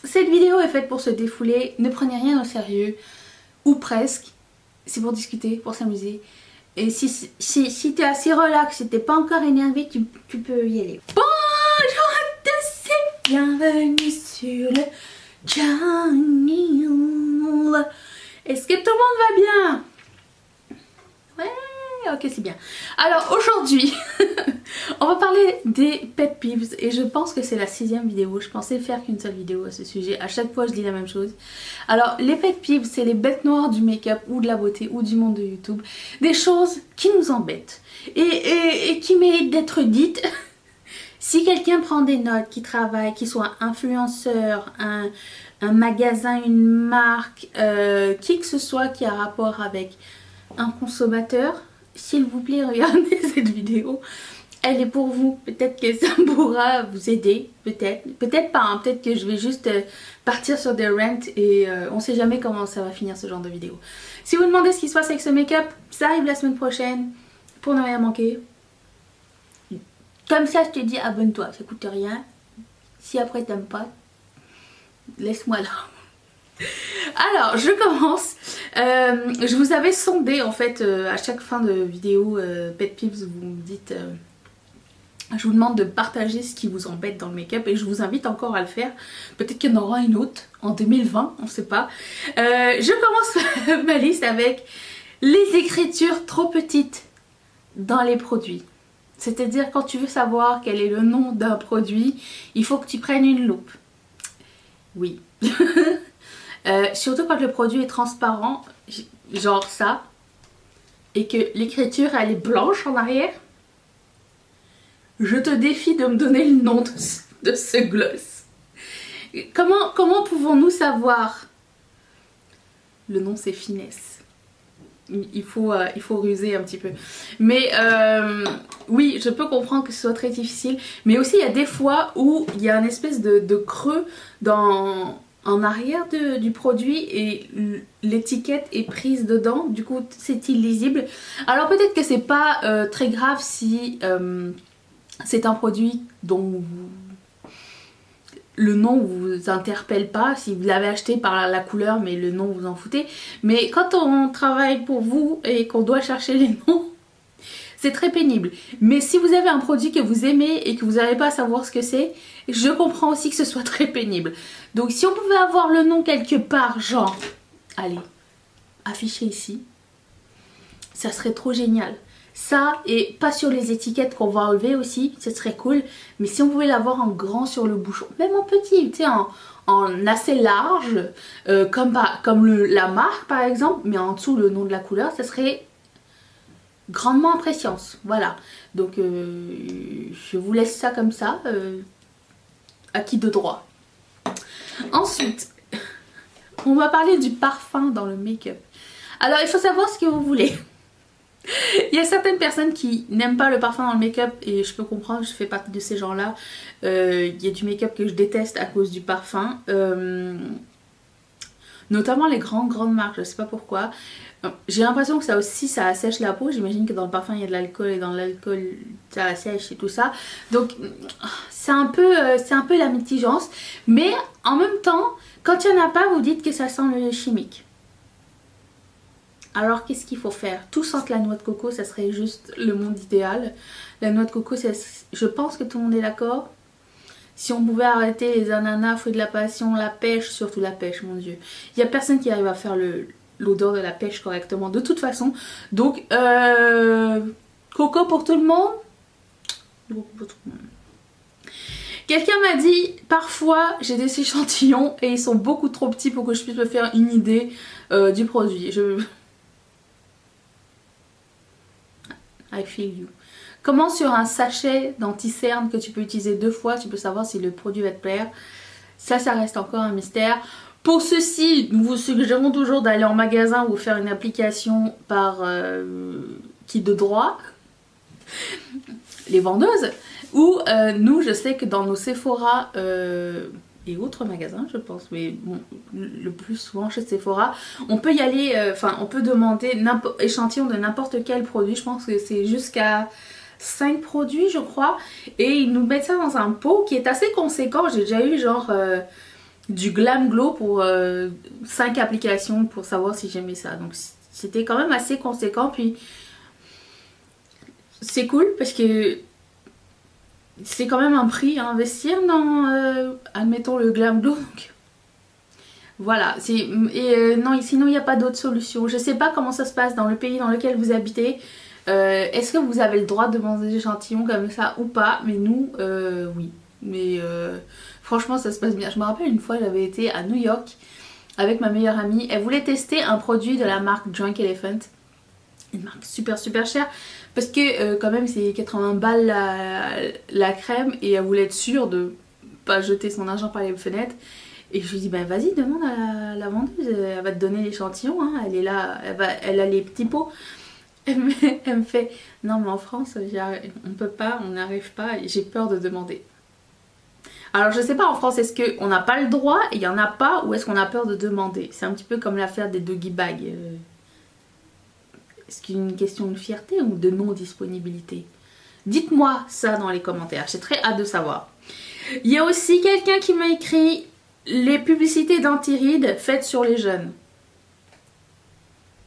Cette vidéo est faite pour se défouler, ne prenez rien au sérieux, ou presque. C'est pour discuter, pour s'amuser. Et si t'es assez relax, si t'es pas encore énervé, tu peux y aller. Bonjour à tous et bienvenue sur le channel. Est-ce que tout le monde va bien? Ouais, ok, c'est bien. Alors aujourd'hui, on va parler des pet peeves et je pense que c'est la 6e vidéo. Je pensais faire qu'une seule vidéo à ce sujet. À chaque fois, je dis la même chose. Alors, les pet peeves, c'est les bêtes noires du make-up ou de la beauté ou du monde de YouTube. Des choses qui nous embêtent et qui méritent d'être dites. Si quelqu'un prend des notes, qui travaille, qui soit influenceur, un magasin, une marque, qui que ce soit qui a rapport avec un consommateur, s'il vous plaît, regardez cette vidéo. Elle est pour vous. Peut-être que ça pourra vous aider. Peut-être pas. Hein. Peut-être que je vais juste partir sur des rants et on sait jamais comment ça va finir ce genre de vidéo. Si vous demandez ce qui se passe avec ce make-up, ça arrive la semaine prochaine pour ne rien manquer. Comme ça, je te dis abonne-toi. Ça coûte rien. Si après t'aimes pas, laisse-moi là. Alors, je commence. Je vous avais sondé en fait à chaque fin de vidéo pet peeves, vous me dites, je vous demande de partager ce qui vous embête dans le make-up et je vous invite encore à le faire. Peut-être qu'il y en aura une autre en 2020, on ne sait pas. Je commence ma liste avec les écritures trop petites dans les produits. C'est-à-dire quand tu veux savoir quel est le nom d'un produit, il faut que tu prennes une loupe. Oui. Surtout quand le produit est transparent, genre ça, et que l'écriture elle est blanche en arrière, je te défie de me donner le nom de ce gloss. Comment pouvons-nous savoir? Le nom c'est Finesse. Il faut ruser un petit peu. Mais oui, je peux comprendre que ce soit très difficile. Mais aussi il y a des fois où il y a une espèce de creux en arrière du produit et l'étiquette est prise dedans. Du coup c'est illisible. Alors peut-être que c'est pas très grave si c'est un produit dont le nom vous interpelle pas, si vous l'avez acheté par la couleur mais le nom vous en foutez. Mais quand on travaille pour vous et qu'on doit chercher les noms, c'est très pénible. Mais si vous avez un produit que vous aimez et que vous n'arrivez pas à savoir ce que c'est, je comprends aussi que ce soit très pénible. Donc si on pouvait avoir le nom quelque part, genre, allez, affiché ici, ça serait trop génial. Ça, et pas sur les étiquettes qu'on va enlever aussi, ce serait cool. Mais si on pouvait l'avoir en grand sur le bouchon, même en petit, tu sais, en assez large, comme la marque par exemple, mais en dessous le nom de la couleur, ça serait grandement impressionnant. Voilà. Donc je vous laisse ça comme ça, acquis de droit. Ensuite, on va parler du parfum dans le make-up. Alors il faut savoir ce que vous voulez. Il y a certaines personnes qui n'aiment pas le parfum dans le make-up et je peux comprendre, je fais partie de ces gens-là. Il y a du make-up que je déteste à cause du parfum. Notamment les grandes marques, je sais pas pourquoi. J'ai l'impression que ça aussi ça assèche la peau. J'imagine que dans le parfum il y a de l'alcool et dans l'alcool ça assèche et tout ça. Donc c'est un peu la mitigence. Mais en même temps, quand il n'y en a pas, vous dites que ça sent le chimique. Alors qu'est-ce qu'il faut faire? Tout sentent la noix de coco, ça serait juste le monde idéal. La noix de coco, je pense que tout le monde est d'accord. Si on pouvait arrêter les ananas, fruits de la passion, la pêche, surtout la pêche, mon dieu. Il n'y a personne qui arrive à faire l'odeur de la pêche correctement de toute façon. Donc, coco pour tout le monde. Quelqu'un m'a dit, parfois j'ai des échantillons et ils sont beaucoup trop petits pour que je puisse me faire une idée du produit. I feel you. Comment sur un sachet d'anti-cerne que tu peux utiliser 2 fois, tu peux savoir si le produit va te plaire. Ça reste encore un mystère. Pour ceci, nous vous suggérons toujours d'aller en magasin ou faire une application par qui de droit, les vendeuses. Ou nous, je sais que dans nos Sephora et autres magasins, je pense, mais bon, le plus souvent chez Sephora, on peut y aller, on peut demander échantillon de n'importe quel produit. Je pense que c'est jusqu'à 5 produits je crois, et ils nous mettent ça dans un pot qui est assez conséquent. J'ai déjà eu genre du Glam Glow pour 5 applications pour savoir si j'aimais ça. Donc c'était quand même assez conséquent. Puis c'est cool parce que c'est quand même un prix à investir dans, admettons, le Glam Glow. Donc, voilà. Non, sinon il n'y a pas d'autre solution. Je sais pas comment ça se passe dans le pays dans lequel vous habitez. Est-ce que vous avez le droit de demander des échantillons comme ça ou pas? Mais nous, oui. Mais franchement, ça se passe bien. Je me rappelle une fois, j'avais été à New York avec ma meilleure amie. Elle voulait tester un produit de la marque Drunk Elephant. Une marque super super chère. Parce que quand même, c'est 80 balles la crème. Et elle voulait être sûre de pas jeter son argent par les fenêtres. Et je lui dis, ben vas-y, demande à la vendeuse. Elle va te donner l'échantillon. Hein. Elle est là, elle a les petits pots. Elle me fait, non mais en France, on peut pas, on n'arrive pas. Et j'ai peur de demander. Alors je sais pas en France, est-ce qu'on n'a pas le droit, il y en a pas, ou est-ce qu'on a peur de demander? C'est un petit peu comme l'affaire des doggy bags. Est-ce qu'il y a une question de fierté ou de non-disponibilité? Dites-moi ça dans les commentaires, j'ai très hâte de savoir. Il y a aussi quelqu'un qui m'a écrit les publicités d'anti-rides faites sur les jeunes.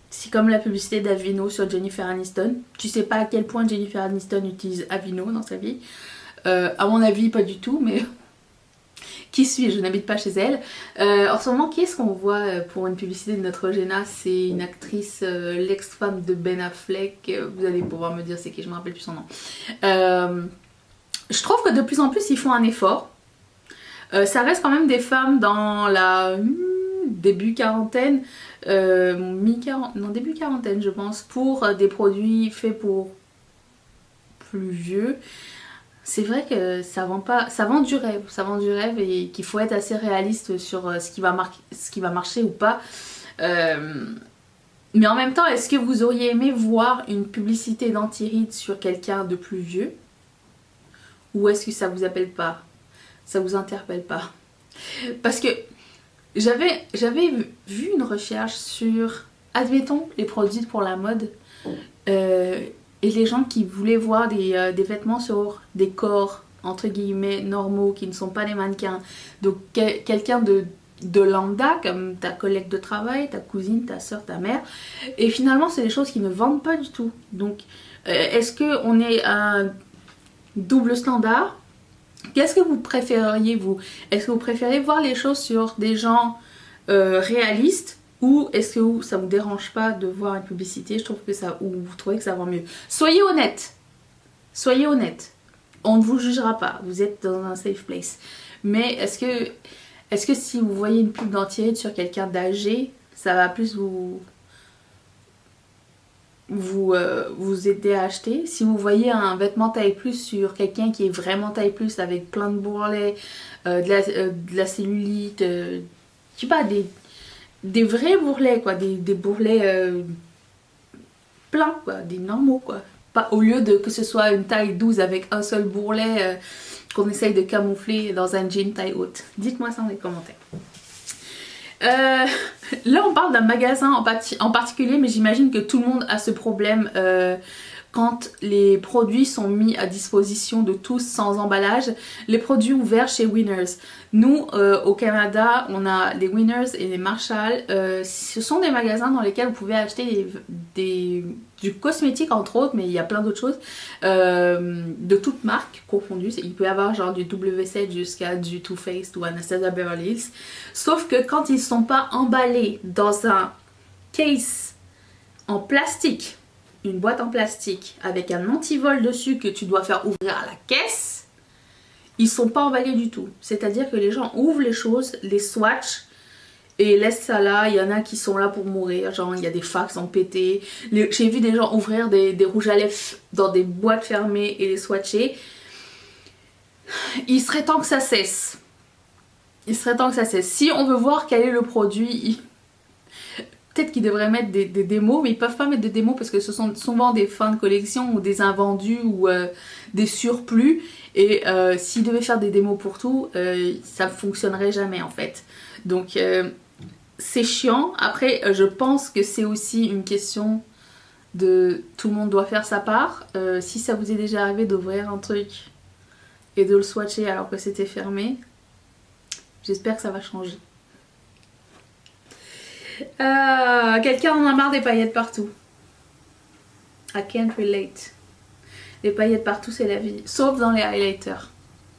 C'est comme la publicité d'Avino sur Jennifer Aniston. Tu sais pas à quel point Jennifer Aniston utilise Avino dans sa vie. À mon avis, pas du tout, mais... Qui suis-je? Je n'habite pas chez elle. En ce moment, qui est-ce qu'on voit pour une publicité de Neutrogena? C'est une actrice, l'ex-femme de Ben Affleck. Vous allez pouvoir me dire c'est qui, je me rappelle plus son nom. Je trouve que de plus en plus, ils font un effort. Ça reste quand même des femmes dans la début quarantaine, début quarantaine je pense, pour des produits faits pour plus vieux. C'est vrai que ça vend pas, ça vend du rêve et qu'il faut être assez réaliste sur ce qui va marcher ou pas. Mais en même temps, est-ce que vous auriez aimé voir une publicité d'anti-rides sur quelqu'un de plus vieux? Ou est-ce que ça vous appelle pas? Ça vous interpelle pas? Parce que j'avais vu une recherche sur, admettons, les produits pour la mode. Et les gens qui voulaient voir des vêtements sur des corps, entre guillemets, normaux, qui ne sont pas des mannequins. Donc quelqu'un de lambda, comme ta collègue de travail, ta cousine, ta soeur, ta mère. Et finalement, c'est des choses qui ne vendent pas du tout. Donc, est-ce qu'on est un double standard? Qu'est-ce que vous préféreriez, vous? Est-ce que vous préférez voir les choses sur des gens réalistes? Ou est-ce que ça vous dérange pas de voir une publicité? Je trouve que ça, ou vous trouvez que ça vend mieux. Soyez honnête. Soyez honnête. On ne vous jugera pas. Vous êtes dans un safe place. Mais est-ce que si vous voyez une pub d'anti-rides sur quelqu'un d'âgé, ça va plus vous aider à acheter? Si vous voyez un vêtement taille plus sur quelqu'un qui est vraiment taille plus avec plein de bourrelets, de la cellulite, je sais pas, des vrais bourrelets quoi, des bourrelets pleins quoi, des normaux quoi. Pas au lieu de que ce soit une taille 12 avec un seul bourrelet qu'on essaye de camoufler dans un jean taille haute. Dites-moi ça dans les commentaires. Là on parle d'un magasin en particulier, mais j'imagine que tout le monde a ce problème quand les produits sont mis à disposition de tous sans emballage. Les produits ouverts chez Winners. Nous au Canada on a les Winners et les Marshall. Ce sont des magasins dans lesquels vous pouvez acheter du cosmétique entre autres, mais il y a plein d'autres choses de toutes marques confondues. Il peut y avoir genre du WC jusqu'à du Too Faced ou Anastasia Beverly Hills. Sauf que quand ils ne sont pas emballés dans un case en plastique, une boîte en plastique avec un antivol dessus que tu dois faire ouvrir à la caisse, ils sont pas emballés du tout. C'est-à-dire que les gens ouvrent les choses, les swatchent et laissent ça là. Il y en a qui sont là pour mourir, genre il y a des fax en pété. J'ai vu des gens ouvrir des rouges à lèvres dans des boîtes fermées et les swatcher. Il serait temps que ça cesse. Il serait temps que ça cesse. Si on veut voir quel est le produit, peut-être qu'ils devraient mettre des démos, mais ils peuvent pas mettre de démos parce que ce sont souvent des fins de collection ou des invendus ou des surplus. Et s'ils devaient faire des démos pour tout, ça ne fonctionnerait jamais en fait. Donc c'est chiant. Après, je pense que c'est aussi une question de tout le monde doit faire sa part. Si ça vous est déjà arrivé d'ouvrir un truc et de le swatcher alors que c'était fermé, J'espère que ça va changer. Quelqu'un en a marre des paillettes partout. I can't relate. Les paillettes partout, c'est la vie. Sauf dans les highlighters.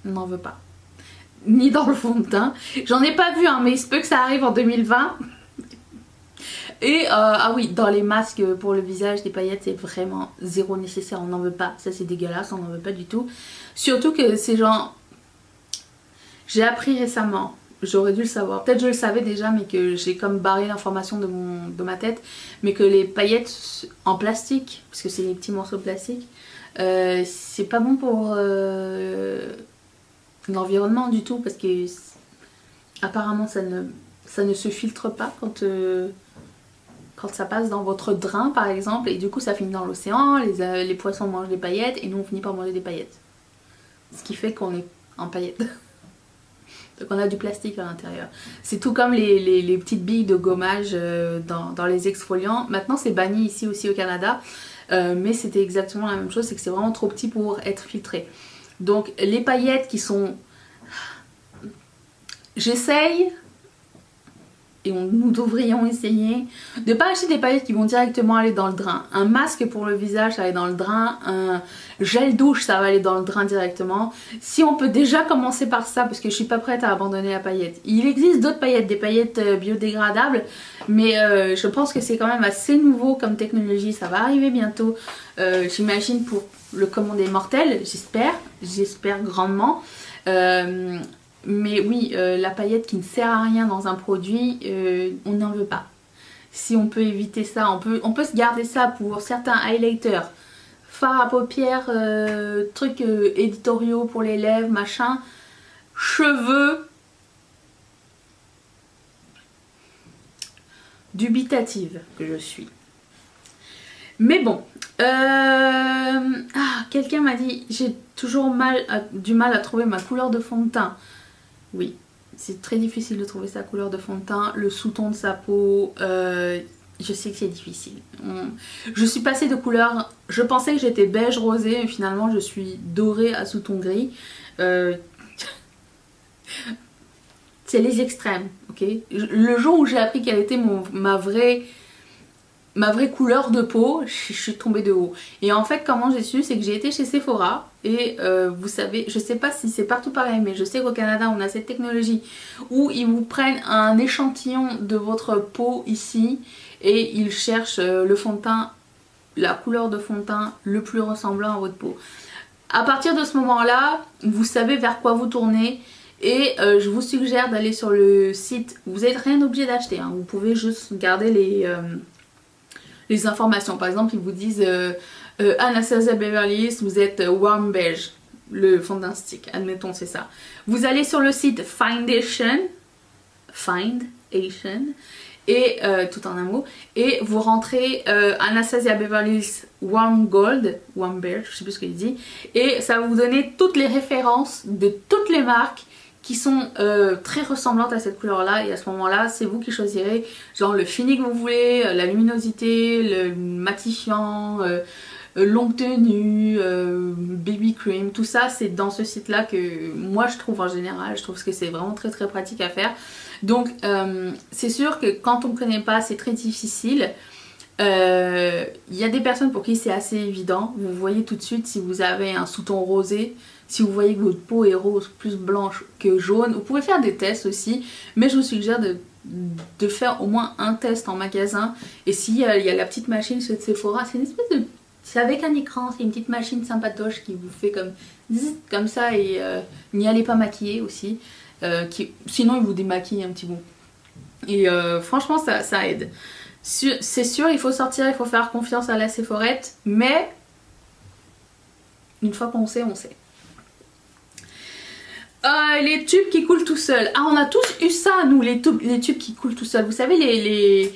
On n'en veut pas. Ni dans le fond de teint. J'en ai pas vu, hein, mais il se peut que ça arrive en 2020. Et ah oui, dans les masques pour le visage, des paillettes, c'est vraiment zéro nécessaire. On n'en veut pas. Ça, c'est dégueulasse. On n'en veut pas du tout. Surtout que c'est genre... J'ai appris récemment. J'aurais dû le savoir. Peut-être je le savais déjà, mais que j'ai comme barré l'information de ma tête. Mais que les paillettes en plastique, parce que c'est des petits morceaux de plastique, c'est pas bon pour l'environnement du tout. Parce que apparemment ça ne se filtre pas quand ça passe dans votre drain par exemple. Et du coup ça finit dans l'océan, les poissons mangent des paillettes et nous on finit par manger des paillettes. Ce qui fait qu'on est en paillettes. Donc on a du plastique à l'intérieur. C'est tout comme les petites billes de gommage dans les exfoliants. Maintenant c'est banni ici aussi au Canada. Mais c'était exactement la même chose. C'est que c'est vraiment trop petit pour être filtré. Donc les paillettes qui sont... J'essaye... Et nous devrions essayer de ne pas acheter des paillettes qui vont directement aller dans le drain. Un masque pour le visage, ça va aller dans le drain. Un gel douche, ça va aller dans le drain directement. Si on peut déjà commencer par ça, parce que je suis pas prête à abandonner la paillette. Il existe d'autres paillettes, des paillettes biodégradables. Mais je pense que c'est quand même assez nouveau comme technologie. Ça va arriver bientôt. J'imagine pour le commun des mortels, j'espère. J'espère grandement. Mais oui, la paillette qui ne sert à rien dans un produit, on n'en veut pas. Si on peut éviter ça, on peut se garder ça pour certains highlighters, fards à paupières, trucs éditoriaux pour les lèvres, machin, cheveux. Dubitative que je suis. Mais bon, quelqu'un m'a dit j'ai toujours du mal à trouver ma couleur de fond de teint. Oui, c'est très difficile de trouver sa couleur de fond de teint, le sous-ton de sa peau, je sais que c'est difficile. Je suis passée de couleur, je pensais que j'étais beige rosé, mais finalement je suis dorée à sous-ton gris. C'est les extrêmes, ok? Le jour où j'ai appris quelle était ma vraie couleur de peau, je suis tombée de haut. Et en fait, comment j'ai su, c'est que j'ai été chez Sephora. Et vous savez, je sais pas si c'est partout pareil, mais je sais qu'au Canada, on a cette technologie où ils vous prennent un échantillon de votre peau ici et ils cherchent le fond de teint, la couleur de fond de teint le plus ressemblant à votre peau. À partir de ce moment-là, vous savez vers quoi vous tournez. Et je vous suggère d'aller sur le site. Vous n'êtes rien obligé d'acheter, hein. Vous pouvez juste garder les informations. Par exemple, ils vous disent Anastasia Beverly Hills, vous êtes warm beige, le fond d'un stick, admettons c'est ça. Vous allez sur le site Findation, et tout en un mot, et vous rentrez Anastasia Beverly Hills Warm Gold, Warm Beige, je sais plus ce qu'il dit, et ça va vous donner toutes les références de toutes les marques qui sont très ressemblantes à cette couleur là, et à ce moment là c'est vous qui choisirez genre le fini que vous voulez, la luminosité, le matifiant, longue tenue, baby cream, tout ça c'est dans ce site là que moi je trouve en général, je trouve que c'est vraiment très très pratique à faire. Donc c'est sûr que quand on ne connaît pas c'est très difficile. Il y a des personnes pour qui c'est assez évident, vous voyez tout de suite si vous avez un sous-ton rosé. Si vous voyez que votre peau est rose plus blanche que jaune, vous pouvez faire des tests aussi, mais je vous suggère de faire au moins un test en magasin. Et s'il y a la petite machine chez Sephora, c'est une espèce de... C'est avec un écran, c'est une petite machine sympatoche qui vous fait comme ça et n'y allez pas maquiller aussi. Sinon il vous démaquille un petit bout. Et franchement ça aide. C'est sûr, il faut sortir, il faut faire confiance à la Sephorette, mais une fois qu'on sait, on sait. Les tubes qui coulent tout seuls. Ah, on a tous eu ça, nous, les tubes qui coulent tout seuls. Vous savez,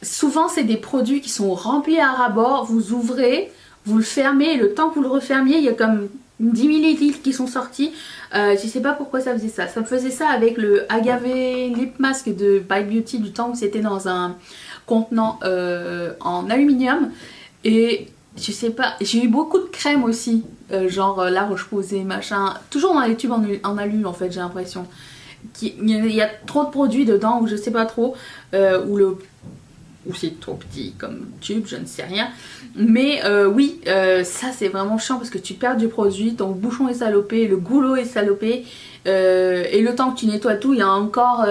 souvent, c'est des produits qui sont remplis à ras-bord. Vous ouvrez, vous le fermez, et le temps que vous le refermiez, il y a comme 10 millilitres qui sont sortis. Je sais pas pourquoi ça faisait ça. Ça me faisait ça avec le Agave Lip Mask de By Beauty du temps où c'était dans un contenant en aluminium. Et... je sais pas, j'ai eu beaucoup de crèmes aussi, genre La Roche-Posay, machin, toujours dans les tubes en alu en fait j'ai l'impression. il y a trop de produits dedans, ou je sais pas trop, ou c'est trop petit comme tube, je ne sais rien. Mais oui, ça c'est vraiment chiant parce que tu perds du produit, ton bouchon est salopé, le goulot est salopé, et le temps que tu nettoies tout, il y a encore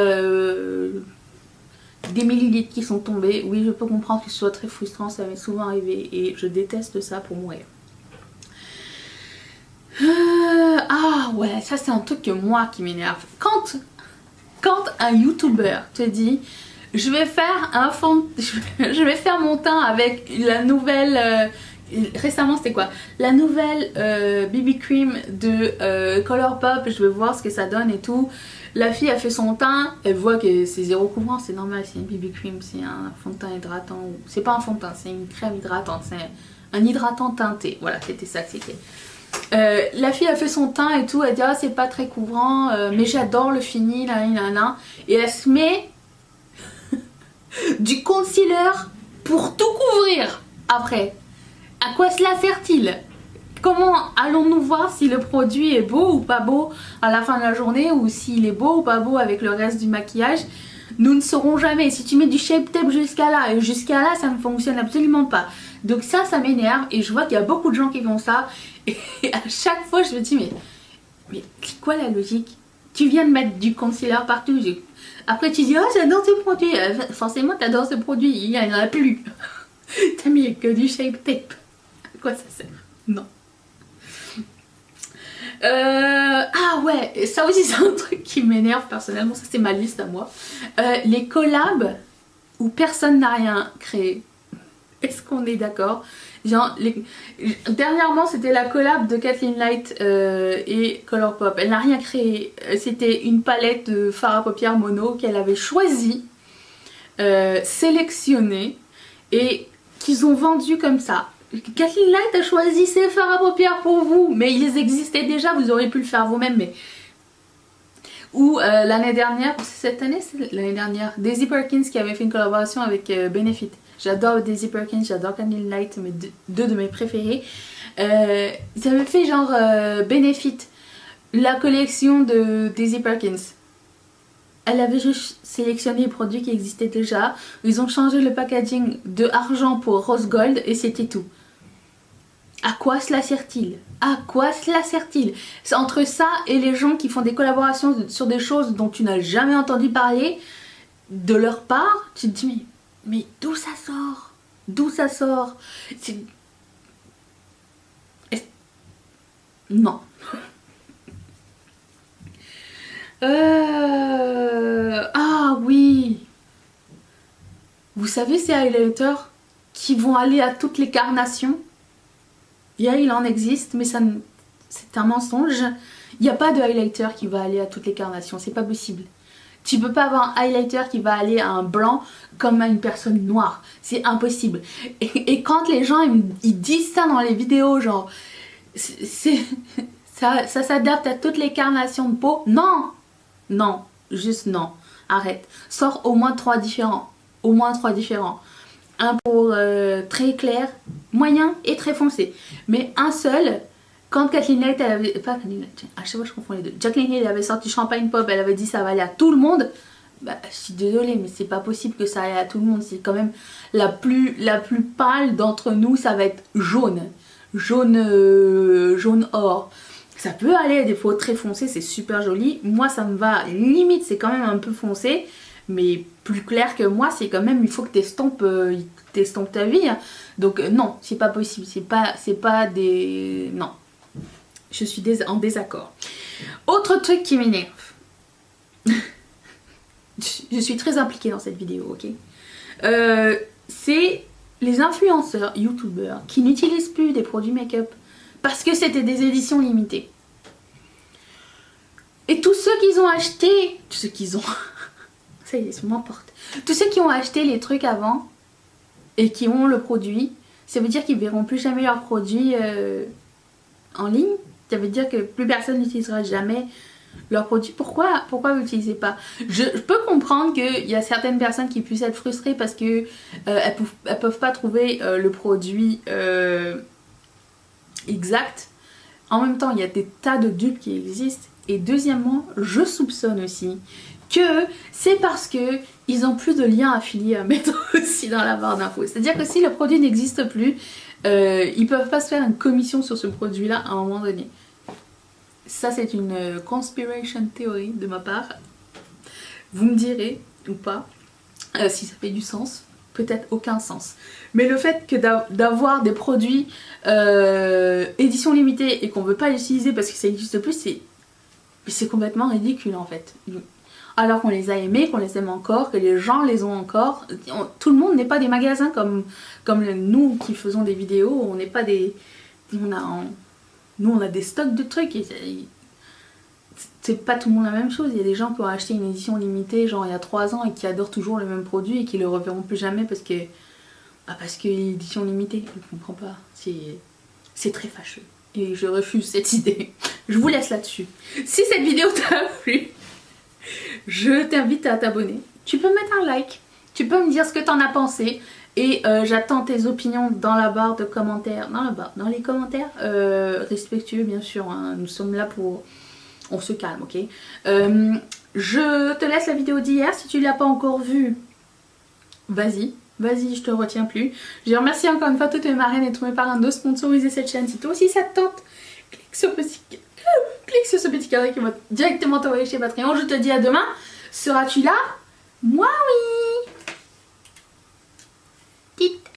des millilitres qui sont tombés. Oui, je peux comprendre que ce soit très frustrant, ça m'est souvent arrivé et je déteste ça pour mourir. Ah ouais, ça c'est un truc que moi qui m'énerve. Quand un YouTuber te dit je vais faire un fond, je vais faire mon teint avec la nouvelle, récemment c'était quoi? La nouvelle BB Cream de Colourpop, je vais voir ce que ça donne et tout. La fille a fait son teint, elle voit que c'est zéro couvrant, c'est normal, c'est une BB Cream, c'est un fond de teint hydratant. C'est pas un fond de teint, c'est une crème hydratante, c'est un hydratant teinté. Voilà, c'était ça que c'était. La fille a fait son teint et tout, elle dit ah c'est pas très couvrant, mais j'adore le fini, là, et elle se met du concealer pour tout couvrir après. À quoi cela sert-il? Comment allons-nous voir si le produit est beau ou pas beau à la fin de la journée, ou s'il est beau ou pas beau avec le reste du maquillage? Nous ne saurons jamais. Si tu mets du Shape Tape jusqu'à là, et jusqu'à là ça ne fonctionne absolument pas. Donc ça m'énerve, et je vois qu'il y a beaucoup de gens qui font ça, et à chaque fois je me dis mais c'est quoi la logique? Tu viens de mettre du concealer partout. Après tu dis oh j'adore ce produit, forcément t'adores ce produit, il n'y en a plus. T'as mis que du Shape Tape. À quoi ça sert? Non. Ah ouais, ça aussi c'est un truc qui m'énerve personnellement, ça c'est ma liste à moi. Les collabs où personne n'a rien créé. Est-ce qu'on est d'accord? Genre, dernièrement c'était la collab de Kathleen Light et Colourpop. Elle n'a rien créé, c'était une palette de fard à paupières mono qu'elle avait choisi, sélectionnée, et qu'ils ont vendu comme ça. Kathleen Light a choisi ses fards à paupières pour vous, mais ils existaient déjà, vous auriez pu le faire vous-même. Mais ou l'année dernière, cette année, c'est l'année dernière, Daisy Perkins qui avait fait une collaboration avec Benefit. J'adore Daisy Perkins, j'adore Kathleen Light, mais deux de mes préférés. Ils avaient fait genre Benefit, la collection de Daisy Perkins. Elle avait juste sélectionné les produits qui existaient déjà. Ils ont changé le packaging de argent pour rose gold et c'était tout. À quoi cela sert-il? À quoi cela sert-il? C'est entre ça et les gens qui font des collaborations sur des choses dont tu n'as jamais entendu parler de leur part. Tu te dis mais d'où ça sort? D'où ça sort? Non. Ah oui. Vous savez ces highlighters qui vont aller à toutes les carnations? Il en existe, mais c'est un mensonge. Il n'y a pas de highlighter qui va aller à toutes les carnations, c'est pas possible. Tu peux pas avoir un highlighter qui va aller à un blanc comme à une personne noire, c'est impossible. Et quand les gens ils disent ça dans les vidéos, genre ça s'adapte à toutes les carnations de peau, non, non, juste non, arrête. Sors au moins 3 différents, au moins 3 différents. Un pour très clair, moyen et très foncé. Mais un seul, quand Kathleen Light, elle avait... Pas Kathleen Light, à chaque fois je confonds les deux. Jacqueline Hill avait sorti Champagne Pop, elle avait dit ça va aller à tout le monde. Bah, je suis désolée, mais c'est pas possible que ça aille à tout le monde. C'est quand même la plus pâle d'entre nous, ça va être jaune. Jaune or. Ça peut aller à des fois très foncé, c'est super joli. Moi ça me va, limite c'est quand même un peu foncé. Mais plus clair que moi, c'est quand même, il faut que t'estompes ta vie. Hein. Donc non, c'est pas possible. C'est pas des... Non. Je suis en désaccord. Autre truc qui m'énerve. Je suis très impliquée dans cette vidéo, ok. C'est les influenceurs, youtubeurs, qui n'utilisent plus des produits make-up parce que c'était des éditions limitées. Et tous ceux qu'ils ont acheté, tous ceux qu'ils ont... Ça y est, je m'emporte. Tous ceux qui ont acheté les trucs avant et qui ont le produit, ça veut dire qu'ils verront plus jamais leur produit en ligne. Ça veut dire que plus personne n'utilisera jamais leur produit. Pourquoi vous n'utilisez pas? Je peux comprendre qu'il y a certaines personnes qui puissent être frustrées parce que elles peuvent pas trouver le produit exact. En même temps, il y a des tas de dupes qui existent. Et deuxièmement, je soupçonne aussi que c'est parce que ils ont plus de liens affiliés à mettre aussi dans la barre d'infos. C'est-à-dire que si le produit n'existe plus, ils peuvent pas se faire une commission sur ce produit-là à un moment donné. Ça, c'est une conspiration theory de ma part. Vous me direz, ou pas, si ça fait du sens. Peut-être aucun sens. Mais le fait que d'avoir des produits édition limitée et qu'on veut pas les utiliser parce que ça n'existe plus, c'est complètement ridicule en fait. Alors qu'on les a aimés, qu'on les aime encore, que les gens les ont encore. Tout le monde n'est pas des magasins comme nous qui faisons des vidéos. On n'est pas des... Nous on a des stocks de trucs. C'est pas tout le monde la même chose. Il y a des gens qui ont acheté une édition limitée genre il y a 3 ans et qui adorent toujours le même produit et qui le reverront plus jamais parce que l'édition limitée. Je ne comprends pas. C'est très fâcheux. Et je refuse cette idée. Je vous laisse là-dessus. Si cette vidéo t'a plu, je t'invite à t'abonner. Tu peux mettre un like. Tu peux me dire ce que t'en as pensé. Et j'attends tes opinions dans la barre de commentaires. Dans les commentaires. Respectueux bien sûr. Hein. Nous sommes là pour... On se calme, ok. Je te laisse la vidéo d'hier. Si tu ne l'as pas encore vue, vas-y, je te retiens plus. Je remercie encore une fois toutes mes marraines et tous mes parrains de sponsoriser cette chaîne. Si toi aussi ça te tente, clique sur ce petit carré qui va directement t'envoyer chez Patreon. Je te dis à demain. Seras-tu là? Moi oui.